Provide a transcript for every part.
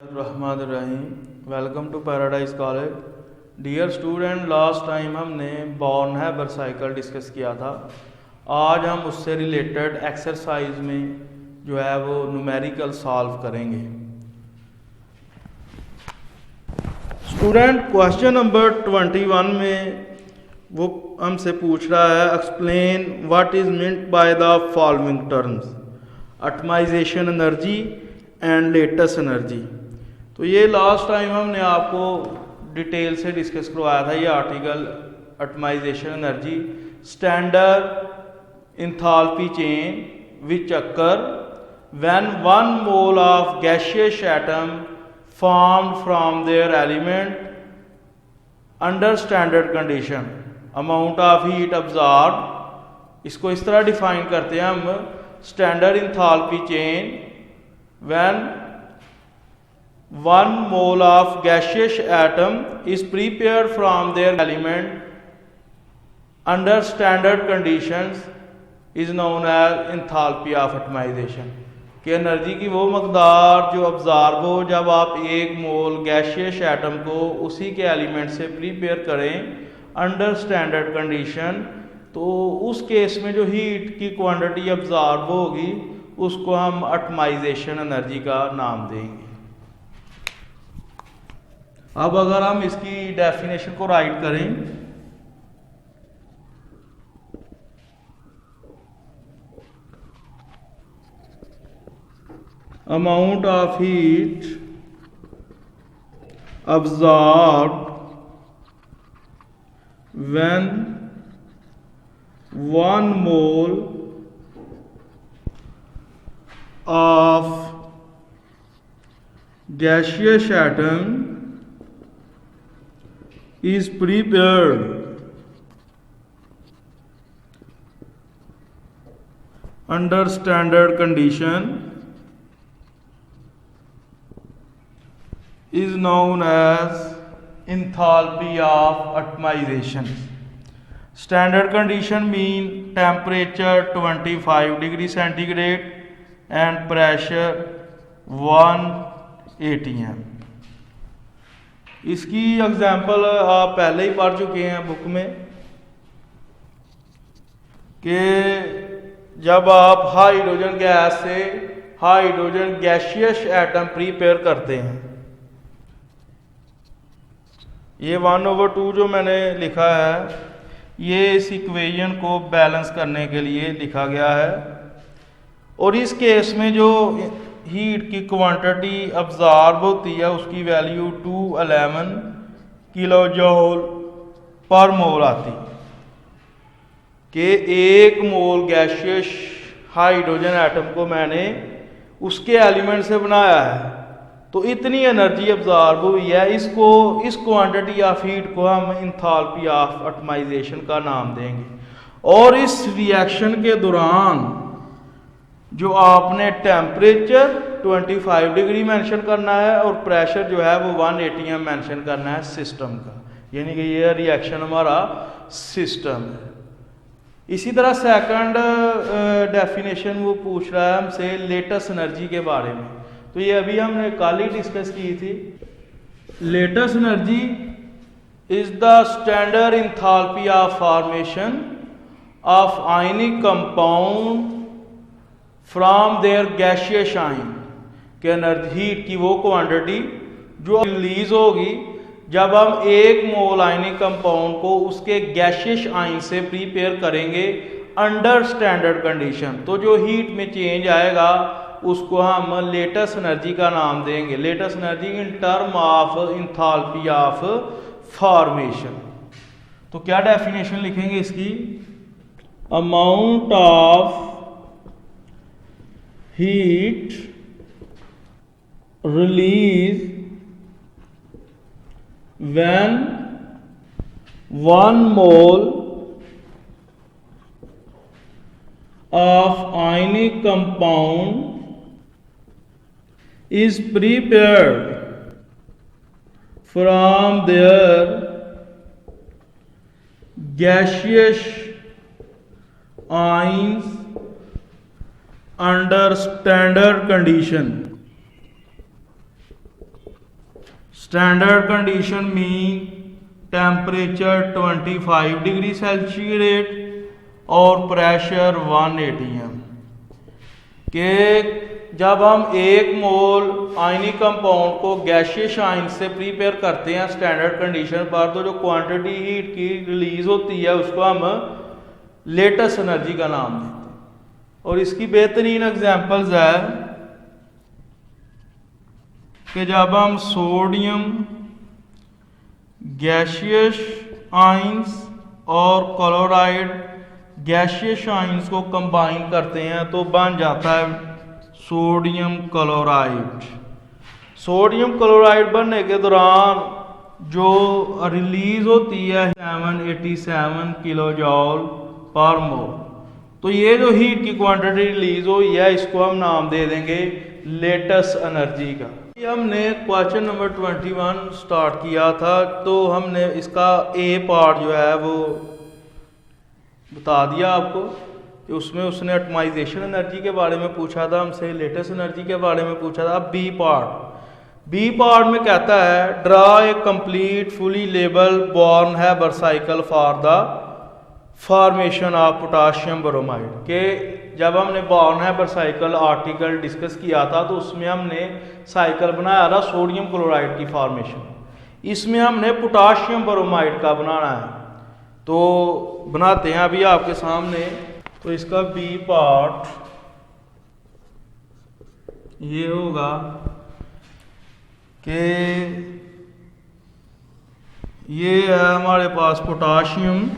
Rahim. Welcome to paradise college. Dear student, last time हमने Born Haber cycle discuss किया था। आज हम उससे रिलेटेड एक्सरसाइज में जो है वो न्यूमेरिकल सॉल्व करेंगे। स्टूडेंट, क्वेश्चन नंबर 21 में वो हमसे पूछ रहा है, explain what is meant by the following terms, atomization energy and lattice energy. तो ये लास्ट टाइम हमने आपको डिटेल से डिस्कस करवाया था। ये article atomization energy, standard enthalpy change which occur when one mole of gaseous atom formed from their element under standard condition, amount of heat absorbed। इसको इस तरह डिफाइन करते हैं हम, standard enthalpy change when one mole of gaseous atom is prepared from their element under standard conditions is known as enthalpy of atomization। कि energy की वो मकदार जो अब्जॉर्ब हो जब आप एक मोल गैसियस एटम को उसी के एलिमेंट से प्रीपेयर करें अंडर स्टैंडर्ड कंडीशन, तो उस केस में जो हीट की क्वांटिटी अब्जॉर्ब होगी उसको हम एटमाइजेशन एनर्जी का नाम देंगे। अब अगर हम इसकी डेफिनेशन को राइट करें, amount of heat absorbed when one mole of gaseous atom is prepared under standard condition is known as enthalpy of atomization। Standard condition mean temperature 25 degree centigrade and pressure 1 atm। इसकी example आप पहले ही पढ़ चुके हैं book में कि जब आप हाइड्रोजन गैस से हाइड्रोजन गैसियस एटम प्रीपेयर करते हैं, ये 1/2 जो मैंने लिखा है ये इस इक्वेशन को बैलेंस करने के लिए लिखा गया है। और इस केस में जो हीट की क्वांटिटी अब्जॉर्ब होती है उसकी वैल्यू 211 किलो जूल पर मोल आती कि एक मोल गैसियस हाइड्रोजन एटम को मैंने उसके एलिमेंट से बनाया है, तो इतनी एनर्जी अब्जॉर्ब हुई है। इसको इस क्वांटिटी ऑफ हीट को हम इंथाल्पी ऑफ एटमाइजेशन का नाम देंगे। और इस रिएक्शन के दौरान जो आपने टेम्परेचर 25 डिग्री मेंशन करना है और प्रेशर जो है वो 1 atm मेंशन करना है सिस्टम का, यानी कि ये रिएक्शन हमारा सिस्टम है। इसी तरह सेकंड डेफिनेशन वो पूछ रहा है हमसे लेटेस्ट एनर्जी के बारे में, तो ये अभी हमने कल ही डिस्कस की थी। Lattice energy is the standard enthalpy of formation of ionic compound from their gaseous ion. के एनर्जी हीट की वो क्वांटिटी जो रिलीज होगी जब हम एक मोल आयनिक कंपाउंड को उसके गैसियस आयन से प्रीपेयर करेंगे अंडर स्टैंडर्ड कंडीशन, तो जो हीट में चेंज आएगा उसको हम लेटेस्ट एनर्जी का नाम देंगे। Latest energy in term of enthalpy of formation. तो क्या डेफिनेशन लिखेंगे इसकी, amount of heat release when 1 mole of ionic compound is prepared from their gaseous ions under standard condition। Standard condition mean temperature 25 degree Celsius और pressure 1 atm के जब हम 1 मोल ionic compound को gaseous ion से prepare करते हैं standard condition पर, तो जो क्वांटिटी हीट की रिलीज होती है उसको हम लेटेस्ट एनर्जी का नाम देते हैं। और इसकी बेहतरीन एग्जांपल्स है कि जब हम सोडियम गैसियस आयंस और क्लोराइड गैसियस आयंस को कंबाइन करते हैं तो बन जाता है सोडियम क्लोराइड। सोडियम क्लोराइड बनने के दौरान जो रिलीज होती है 787 किलो जॉल पर मोल, तो ये जो हीट की क्वांटिटी रिलीज हुई है इसको हम नाम दे देंगे लेटेस्ट एनर्जी का। हमने क्वेश्चन नंबर 21 स्टार्ट किया था, तो हमने इसका ए पार्ट जो है वो बता दिया आपको कि उसमें उसने एटमाइजेशन एनर्जी के बारे में पूछा था हमसे, लेटेस्ट एनर्जी के बारे में पूछा था। अब बी पार्ट में कहता है draw a complete fully label born Haber cycle for the formation of potassium bromide के जब हमने born Haber cycle article discuss किया था तो उसमें हमने साइकिल बनाया था सोडियम क्लोराइड की फॉर्मेशन, इसमें हमने पोटाशियम ब्रोमाइड का बनाना है, तो बनाते हैं अभी आपके सामने। तो इसका बी पार्ट ये होगा कि ये है हमारे पास पोटाशियम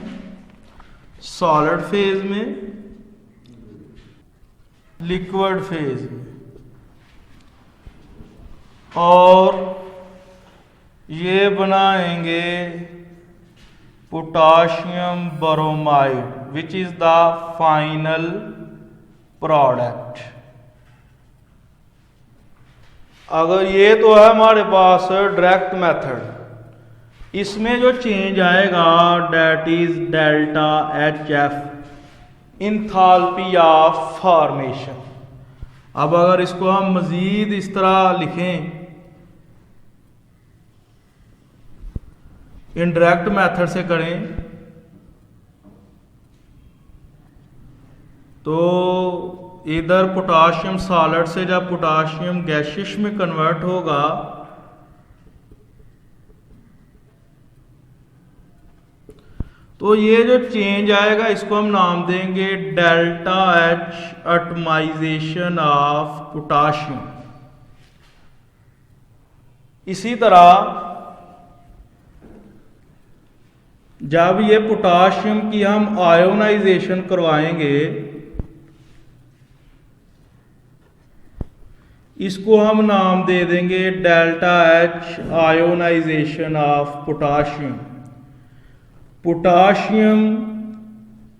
सॉलिड फेज में, लिक्विड फेज में, और ये बनाएंगे potassium bromide which is the final product. अगर ये तो है हमारे पास डायरेक्ट मेथड, इसमें जो चेंज आएगा that is delta HF enthalpy of formation. अब अगर इसको हम मजीद इस तरह लिखें इनडायरेक्ट मेथड से करें तो इधर पोटाशियम सॉलिड से जब पोटाशियम गैसियस में कन्वर्ट होगा तो ये जो चेंज आएगा इसको हम नाम देंगे delta H atomization of potassium. इसी तरह जब ये पोटाशियम की हम आयोनाइजेशन करवाएंगे इसको हम नाम दे देंगे delta H ionization of potassium. Potassium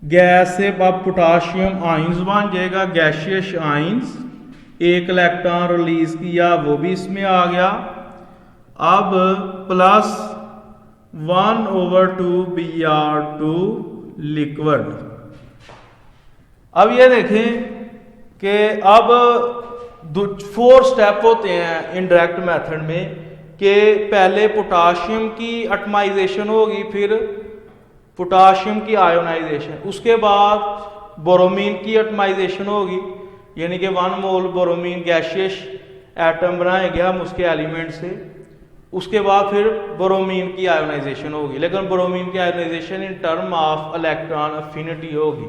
gas से अब पोटाशियम आइंस बन जाएगा, गैसियस आइंस, एक इलेक्ट्रॉन रिलीज किया वो भी इसमें आ गया। अब प्लस 1/2 Br2 लिक्विड। अब ये देखें कि अब 4 स्टेप होते हैं इनडायरेक्ट मेथड में कि पहले पोटाशियम की एटमाइजेशन होगी, फिर पोटाशियम की आयोनाइजेशन, उसके बाद बोरोमीन की एटमाइजेशन होगी, यानी कि 1 मोल बोरोमीन गैसियस एटम बनाएंगे हम उसके एलिमेंट से, उसके बाद फिर बोरोमीन की आयोनाइजेशन होगी, लेकिन बोरोमीन की ionization in term of electron affinity होगी।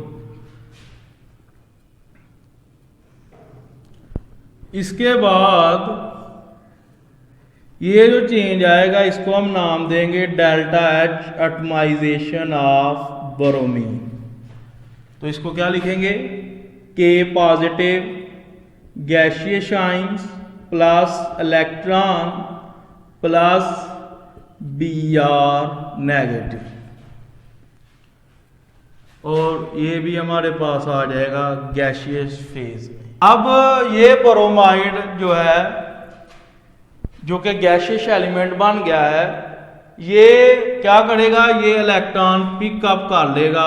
इसके बाद ये जो चेंज आएगा इसको हम नाम देंगे डेल्टा H एटमाइजेशन ऑफ बोरोमीन। तो इसको क्या लिखेंगे K positive gaseous ions plus electron plus Br negative, और ये भी हमारे पास आ जाएगा गैसियस फेज में। अब ये ब्रोमाइड जो है जो कि गैसियस एलिमेंट बन गया है, ये क्या करेगा, ये इलेक्ट्रॉन पिकअप कर लेगा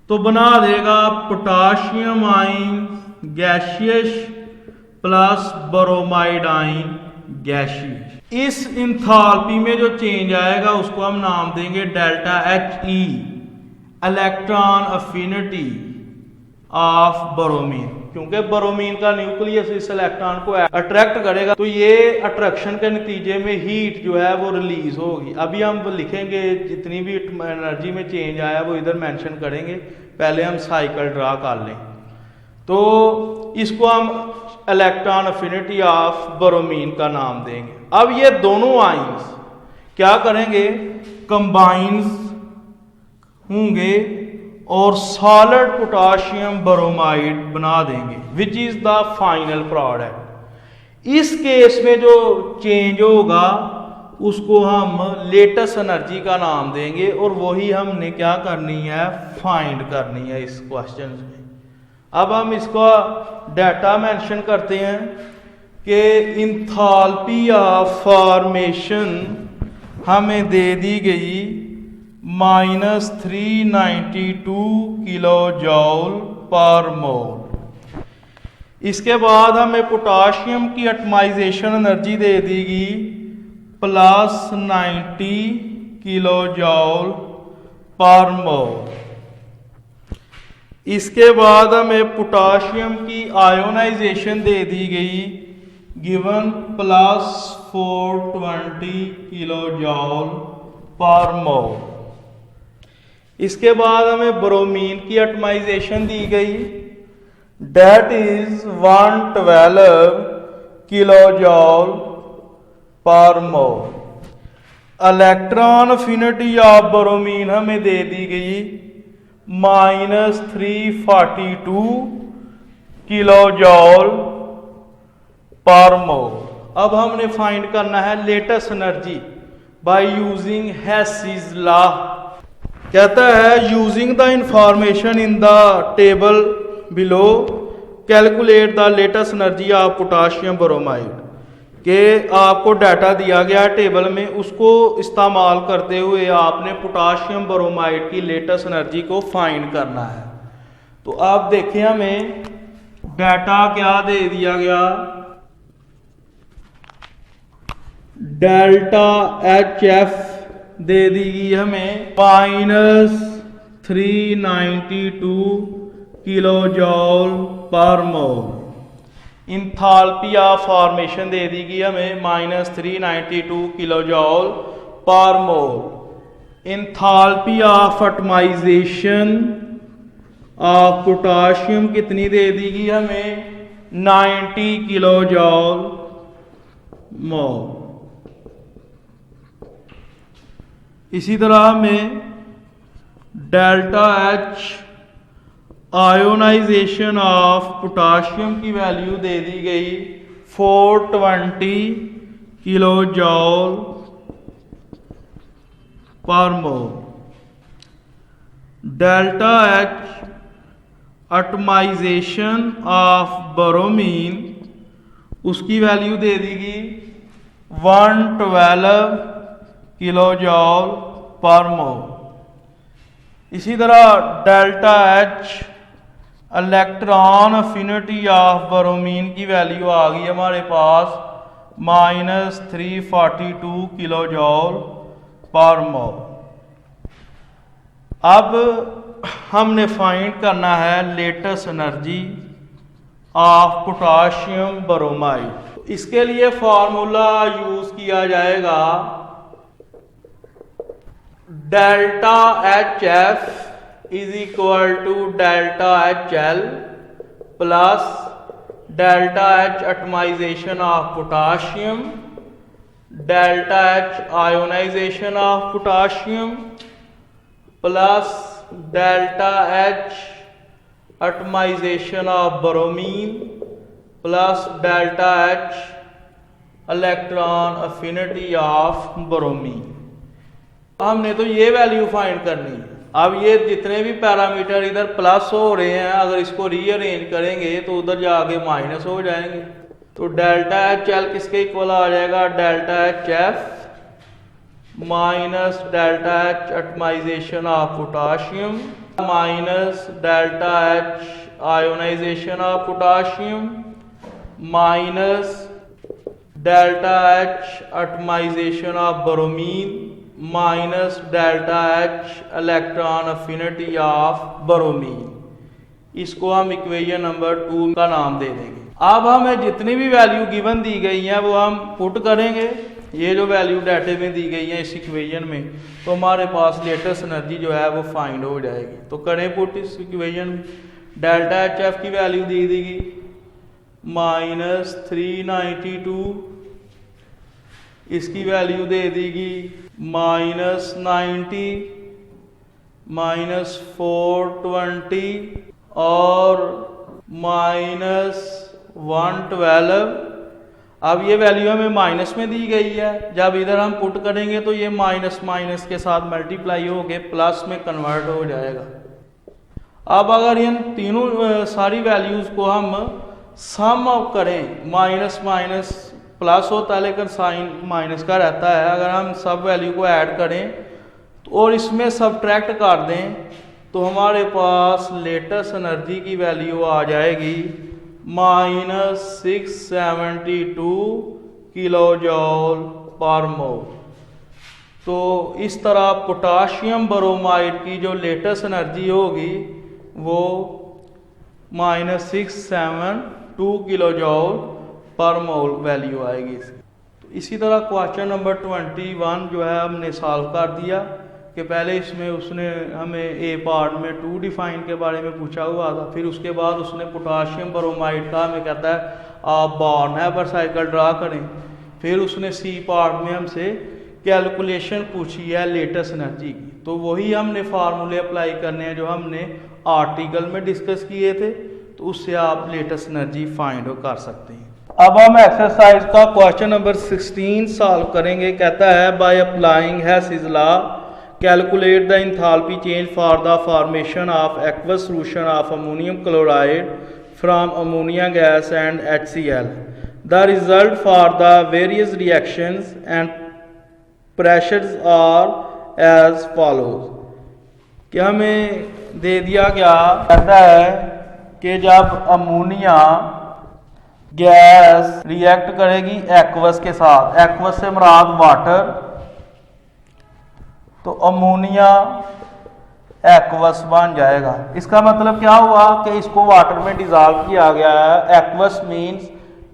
तो बना देगा potassium ion gaseous plus bromide ion गैसीय। इस इंथाल्पी में जो चेंज आएगा उसको हम नाम देंगे delta H E, electron affinity of bromine. क्योंकि ब्रोमीन का न्यूक्लियस इस इलेक्ट्रॉन को अट्रैक्ट करेगा, तो ये अट्रैक्शन के नतीजे में हीट जो है वो रिलीज होगी। अभी हम लिखेंगे जितनी भी एनर्जी में चेंज आया वो इधर मेंशन करेंगे, पहले हम साइकिल ड्रा कर लें। तो इसको हम इलेक्ट्रॉन अफिनिटी ऑफ ब्रोमीन का नाम देंगे। अब ये दोनों आयंस क्या करेंगे, कंबाइंस होंगे और सॉलिड पोटाशियम ब्रोमाइड बना देंगे, which is the final product. इस केस में जो चेंज होगा उसको हम लेटेस्ट एनर्जी का नाम देंगे, और वही हमने क्या करनी है, फाइंड करनी है इस क्वेश्चन में। अब हम इसका डाटा मेंशन करते हैं कि इंथाल्पी ऑफ फॉर्मेशन हमें दे दी गई -392 किलो जॉल पर मोल। इसके बाद हमें पोटाशियम की एटमाइजेशन एनर्जी दे दी गई +90 किलो जॉल पर मोल। इसके बाद हमें पोटाशियम की आयोनाइजेशन दे दी गई गिवन +420 किलो जॉल पर मोल। इसके बाद हमें ब्रोमीन की एटमाइजेशन दी गई, डेट इज 112 किलो जॉल पर मोल। इलेक्ट्रॉन अफिनिटी ऑफ ब्रोमीन हमें दे दी गई -342 किलो जॉल पर मोल। अब हमने फाइंड करना है lattice energy by using Hess's law. कहता है using the information in the table below calculate the lattice energy of potassium bromide. के आपको डाटा दिया गया टेबल में, उसको इस्तेमाल करते हुए आपने पोटाशियम ब्रोमाइड की लेटेस्ट एनर्जी को फाइंड करना है। तो आप देखें हमें डाटा क्या दे दिया गया, डेल्टा एच एफ दे दी गई हमें -392 किलो जॉल पर मोल। इंथाल्पी ऑफ फॉर्मेशन दे दी गई हमें -392 किलो जॉल पर mole. Enthalpy of atomization of potassium कितनी दे दी गई हमें, 90 किलो जॉल मोल। इसी तरह हमें delta H ionization of potassium की वैल्यू दे दी गई 420 किलो जॉल पर mole. Delta H atomization of bromine, उसकी वैल्यू दे दी गई 112 किलो जॉल पर मोल। इसी तरह delta H electron affinity of bromine की वैल्यू आ गई हमारे पास -342 किलो जॉल पर मोल। अब हमने फाइंड करना है lattice energy of potassium bromide. इसके लिए फॉर्मूला यूज किया जाएगा delta H F is equal to delta H L plus delta H atomization of potassium, delta H ionization of potassium plus delta H atomization of bromine plus delta H electron affinity of bromine. हमने तो ये value find करनी है। अब ये जितने भी parameter इधर प्लस हो रहे हैं, अगर इसको रीअरेंज करेंगे तो उधर जाके माइनस हो जाएंगे। तो डेल्टा एच एल किसके इक्वल आ जाएगा, delta H F minus delta H atomization of potassium minus delta H ionization of potassium minus delta H atomization of bromine minus delta H electron affinity of bromine. इसको हम equation number 2 का नाम दे देंगे। अब हमें जितनी भी वैल्यू गिवन दी गई हैं वो हम पुट करेंगे। ये जो वैल्यू डाटे में दी गई है इस इक्वेशन में, तो हमारे पास लेटेस्ट एनर्जी जो है वो फाइंड हो जाएगी। तो करें पुट इस इक्वेशन में। डेल्टा एच एफ की वैल्यू दी देगी -392, इसकी वैल्यू दे देगी -90, -420 और -112। अब ये वैल्यू हमें माइनस में दी गई है, जब इधर हम पुट करेंगे तो ये माइनस माइनस के साथ मल्टीप्लाई होके प्लस में कन्वर्ट हो जाएगा। अब अगर इन तीनों सारी वैल्यूज को हम सम अप करें, माइनस माइनस प्लस होता है लेकिन साइन माइनस का रहता है। अगर हम सब वैल्यू को ऐड करें और इसमें सब्ट्रैक्ट कर दें तो हमारे पास लेटेस्ट एनर्जी की वैल्यू आ जाएगी -672 किलो जॉल पर मोल। तो इस तरह पोटाशियम ब्रोमाइड की जो लेटेस्ट एनर्जी होगी वो -672 किलो जॉल पर मोल वैल्यू आएगी। तो इसी तरह क्वेश्चन नंबर 21 जो है हमने सॉल्व कर दिया कि पहले इसमें उसने हमें ए पार्ट में 2 डिफाइन के बारे में पूछा हुआ था, फिर उसके बाद उसने पोटाशियम ब्रोमाइड का हमें कहता है आप बॉर्न हैबर साइकिल ड्रा करें। फिर उसने सी पार्ट में हमसे कैलकुलेशन पूछी है लेटेस्ट एनर्जी की, तो वही हमने फार्मूले अप्लाई करने हैं जो हमने आर्टिकल में डिस्कस किए थे। तो उससे आप लेटेस्ट एनर्जी फाइंड कर सकते हैं। अब हम एक्सरसाइज का क्वेश्चन नंबर 16 सॉल्व करेंगे। कहता है by applying Hess's law calculate the enthalpy change for the formation of aqueous solution of ammonium chloride from ammonia gas and HCl। The result for the various reactions and pressures are as follows. कि हमें दे दिया गया, कहता है कि जब ammonia gas react करेगी एक्वस के साथ, एक्वस से मुराद वाटर, तो अमोनिया एक्वस बन जाएगा। इसका मतलब क्या हुआ कि इसको वाटर में डिजॉल्व किया गया है। एक्वस मींस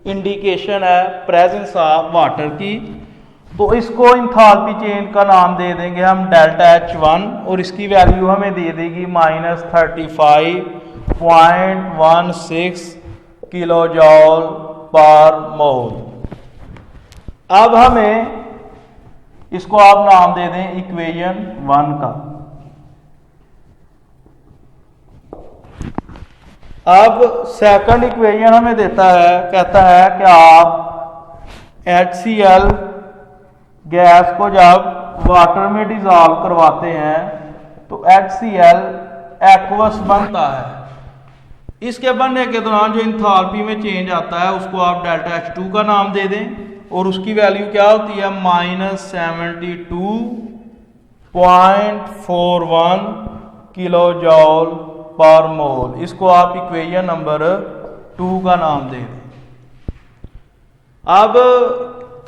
इंडिकेशन है प्रेजेंस ऑफ वाटर की। तो इसको एंथैल्पी चेंज का नाम दे देंगे हम डेल्टा H1 और इसकी वैल्यू हमें दे देगी -35.16 किलो जॉल पर मोल। अब हमें इसको आप नाम दे दें इक्वेशन 1 का। अब सेकंड इक्वेशन हमें देता है, कहता है कि आप HCl गैस को जब वाटर में डिजॉल्व करवाते हैं तो HCl एक्वस बनता है। इसके बनने के दौरान जो एंथैल्पी में चेंज आता है उसको आप डेल्टा H2 का नाम दे दें और उसकी वैल्यू क्या होती है -72.41 किलो जॉल पर मोल। इसको आप इक्वेशन नंबर 2 का नाम दे दें। अब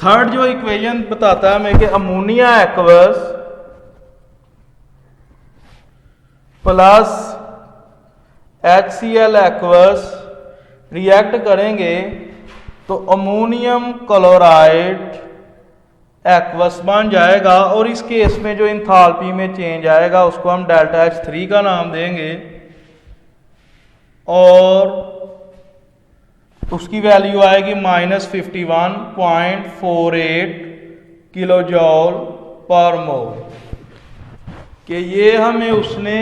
थर्ड जो इक्वेशन बताता है हमें कि ammonia aqueous plus HCl aqueous react करेंगे तो अमोनियम क्लोराइड एक्वस बन जाएगा और इस केस में जो एंथैल्पी में चेंज आएगा उसको हम डेल्टा H3 का नाम देंगे और उसकी वैल्यू आएगी -51.48 किलो जॉल पर मोल। कि ये हमें उसने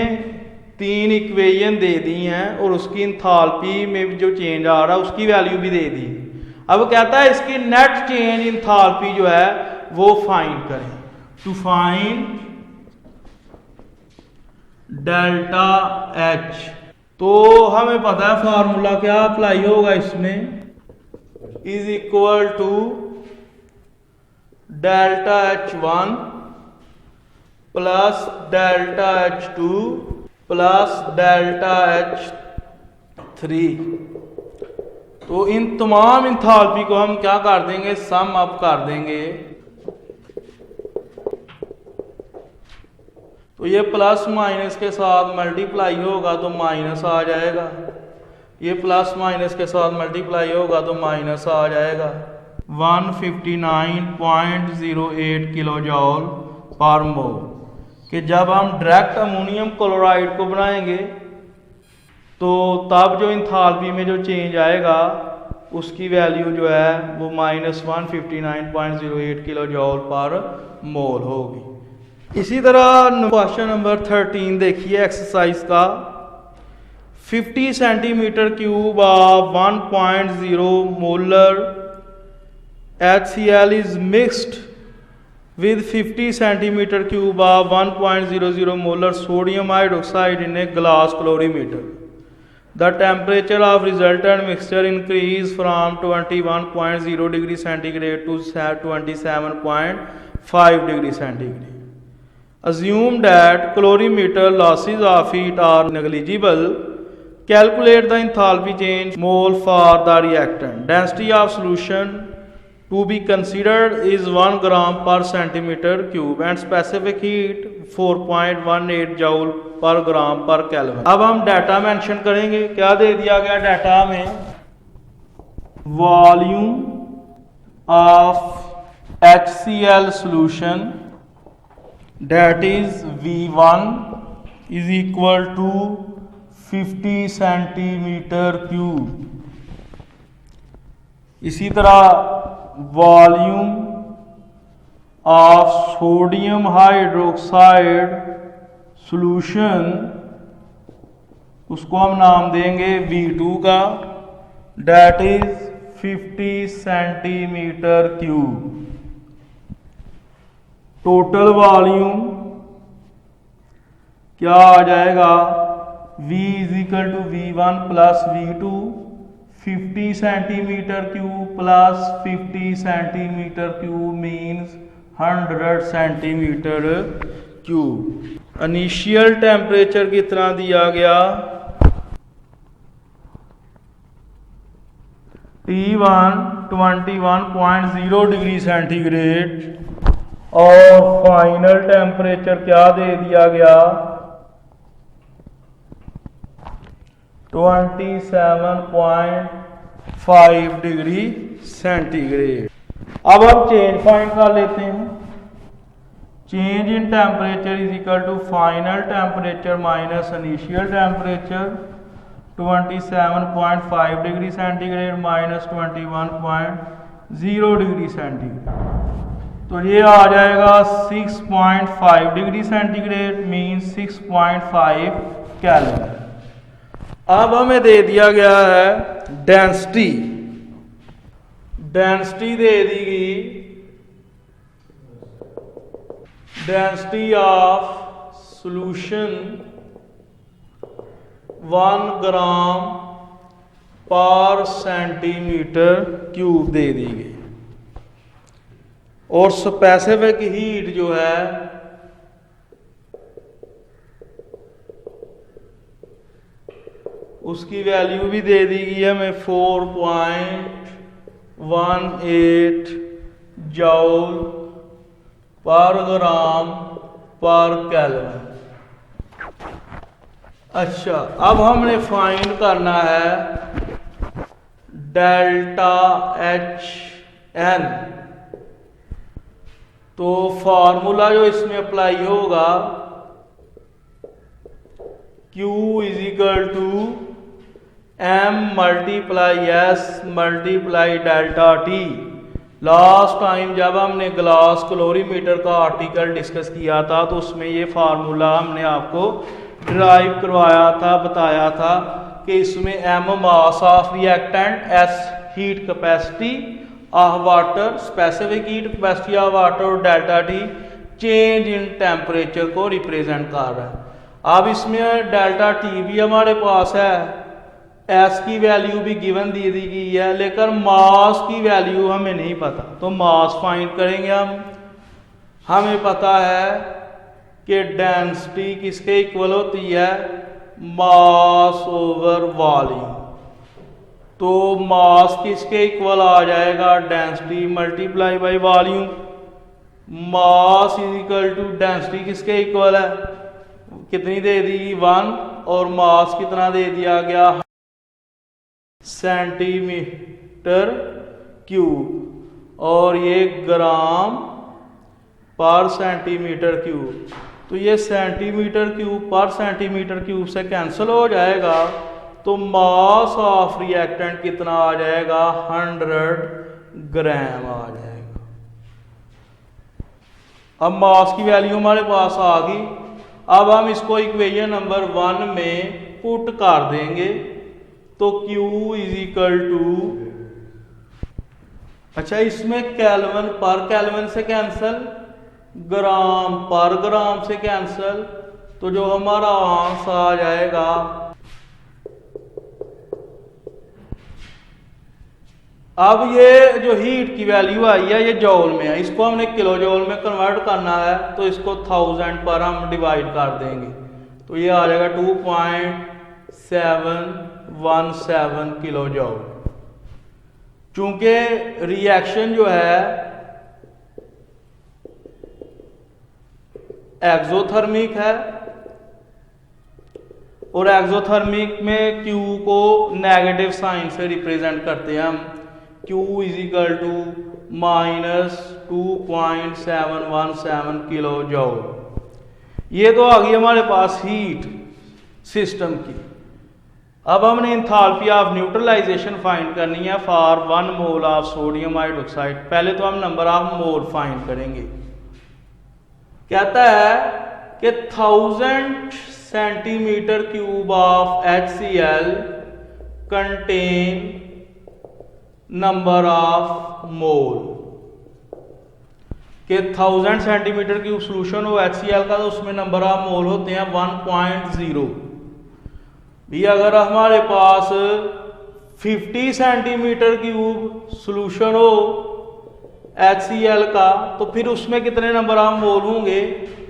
3 इक्वेशन दे दी हैं और उसकी एंथैल्पी में जो चेंज आ रहा है उसकी वैल्यू भी दे दी। अब कहता है इसकी नेट चेंज एंथैल्पी जो है वो फाइंड करें। टू फाइंड डेल्टा H, तो हमें पता है फार्मूला क्या अप्लाई होगा इसमें, is equal to delta H1 plus delta H2 plus delta H3। तो इन तमाम इंथाल्पी को हम क्या कर देंगे, सम अप कर देंगे। तो ये प्लस माइनस के साथ मल्टीप्लाई होगा तो माइनस आ जाएगा, ये प्लस माइनस के साथ मल्टीप्लाई होगा तो माइनस आ जाएगा। 159.08 किलो जॉल पर मोल कि जब हम डायरेक्ट अमोनियम क्लोराइड को बनाएंगे तो तब जो इंथाल्पी में जो चेंज आएगा उसकी वैल्यू जो है वो -159.08 किलो जॉल पर मोल होगी। इसी तरह क्वेश्चन नंबर 13 देखिए एक्सरसाइज का। 50 centimetre cube of 1.0 molar HCl is mixed with 50 centimeter cube of 1.00 molar sodium hydroxide in a glass colorimeter. The temperature of resultant mixture increased from 21.0 degree centigrade to 27.5 degree centigrade. Assume that colorimeter losses of heat are negligible. Calculate the enthalpy change mole for the reactant. Density of solution to be considered is 1 gram per centimeter cube and specific heat 4.18 joule per gram per Kelvin. अब हम data mention करेंगे। क्या दे दिया गया data में, volume of HCl solution that is V1 is equal to 50 centimeter cube। इसी तरह volume of sodium hydroxide solution उसको हम नाम देंगे V2 का, that is 50 centimetre cube. Total volume क्या आ जाएगा, V is equal to V1 plus V2, 50 centimetre cube plus 50 centimetre cube means 100 centimetre cube. Initial temperature कितना दिया गया, T1 21.0 डिग्री सेंटीग्रेड और फाइनल टेम्परेचर क्या दे दिया गया, 27.5 डिग्री सेंटीग्रेड। अब हम चेंज फाइंड कर लेते हैं। Change in temperature is equal to final temperature minus initial temperature, 27.5 degree centigrade minus 21.0 degree centigrade. तो ये आ जाएगा 6.5 डिग्री सेंटीग्रेड मीन्स 6.5 केल्विन। अब हमें दे दिया गया है डेंसिटी। डेंसिटी दे दी गई, डेंसिटी ऑफ सॉल्यूशन 1 ग्राम पर सेंटीमीटर क्यूब दे दी गई और स्पेसिफिक हीट जो है उसकी वैल्यू भी दे दी गई है हमें 4.18 जूल पर ग्राम पर केल्विन। अच्छा, अब हमने फाइंड करना है डेल्टा एच एन। तो फॉर्मूला जो इसमें अप्लाई होगा, Q is equal to M multiply S multiply delta T। Last time जब हमने ग्लास क्लोरीमीटर का आर्टिकल डिस्कस किया था तो उसमें ये फार्मूला हमने आपको ड्राइव करवाया था, बताया था कि इसमें M mass of reactant, S heat capacity of water, specific heat capacity of water और delta T change in temperature को रिप्रेजेंट कर रहा है। अब इसमें डेल्टा T भी हमारे पास है, S की वैल्यू भी गिवन दे दी गई है, लेकिन मास की वैल्यू हमें नहीं पता। तो मास फाइंड करेंगे हम। हमें पता है कि डेंसिटी किसके इक्वल होती है, मास ओवर वॉल्यूम। तो मास किसके इक्वल आ जाएगा, density multiply by volume. Mass is equal to density किसके इक्वल है, कितनी दे दी 1, और मास कितना दे दिया गया सेंटीमीटर क्यूब, और ये ग्राम पर सेंटीमीटर क्यूब। तो ये सेंटीमीटर क्यूब पर सेंटीमीटर क्यूब से कैंसिल हो जाएगा, तो मास ऑफ रिएक्टेंट कितना आ जाएगा 100 ग्राम आ जाएगा। अब मास की वैल्यू हमारे पास आ गई। अब हम इसको इक्वेशन नंबर 1 में पुट कर देंगे, तो Q इज इक्वल टू, अच्छा इसमें केल्विन पर केल्विन से कैंसल, ग्राम पर ग्राम से कैंसल, तो जो हमारा आंसर आ जाएगा अब ये जो हीट की वैल्यू आई है ये जॉल में है, इसको हमने किलो जॉल में कन्वर्ट करना है, तो इसको 1000 पर हम डिवाइड कर देंगे, तो ये आ जाएगा 2.717 किलो जॉल। चूंकि रिएक्शन जो है एक्सोथर्मिक है, और एक्सोथर्मिक में Q को नेगेटिव साइन से रिप्रेजेंट करते हैं हम, Q is equal to -2.717 kilo joule. ये तो आ गई हमारे पास हीट सिस्टम की। अब हमने इंथैल्पी ऑफ न्यूट्रलाइजेशन फाइंड करनी है for 1 mole of sodium hydroxide. पहले तो हम नंबर ऑफ मोल फाइंड करेंगे। कहता है कि 1000 centimetre cube of HCl contain number of mole, कि 1000 सेंटीमीटर क्यूब सोल्यूशन हो HCl का, तो उसमें नंबर ऑफ मोल होते हैं 1.0। भी अगर हमारे पास 50 सेंटीमीटर क्यूब सोल्यूशन हो HCl का, तो फिर उसमें कितने नंबर ऑफ मोल होंगे,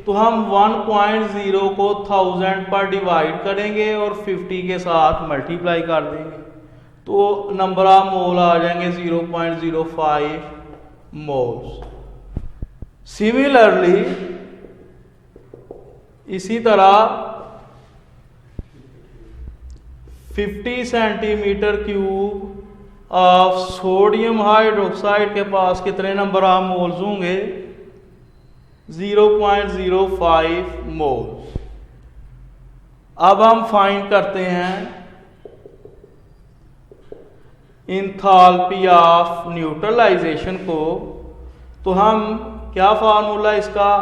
तो हम 1.0 को 1000 पर डिवाइड करेंगे और 50 के साथ मल्टीप्लाई कर देंगे, तो नंबर ऑफ मोल आ जाएंगे 0.05 मोल्स। सिमिलरली इसी तरह 50 centimetre cube of sodium hydroxide के पास कितने नंबर ऑफ मोल्स होंगे, 0.05 मोल्स। अब हम फाइंड करते हैं इंथैल्पी ऑफ न्यूट्रलाइजेशन को। तो हम क्या फार्मूला इसका,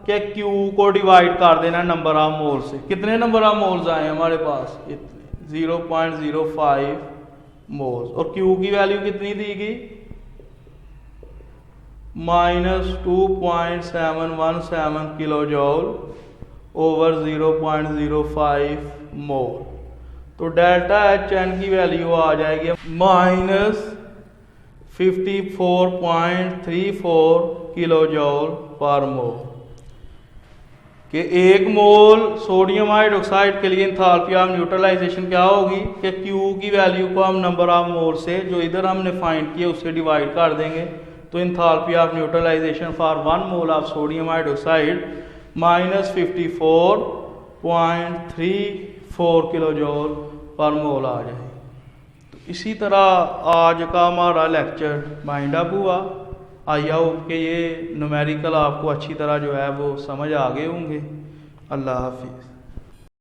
कि Q को डिवाइड कर देना नंबर ऑफ मोल से। कितने नंबर ऑफ मोल्स आए हमारे पास, इतने 0.05 मोल्स, और Q की वैल्यू कितनी दी गई -2.717 किलो जॉल ओवर 0.05 मोल। तो डेल्टा HN की वैल्यू आ जाएगी -54.34 किलो जॉल पर मोल। कि 1 मोल सोडियम हाइड्रोक्साइड के लिए इंथैल्पी ऑफ न्यूट्रलाइजेशन क्या होगी, कि Q की वैल्यू को हम नंबर ऑफ मोल से जो इधर हमने फाइंड किया उससे डिवाइड कर देंगे, तो enthalpy of neutralization for 1 mole of sodium hydroxide -54.34 kilo joule पर मोल आ जाएगी। तो इसी तरह आज का हमारा लेक्चर माइंड अप हुआ। आई होप कि ये न्यूमेरिकल आपको अच्छी तरह जो है वो समझ आ गए होंगे। अल्लाह हाफिज़।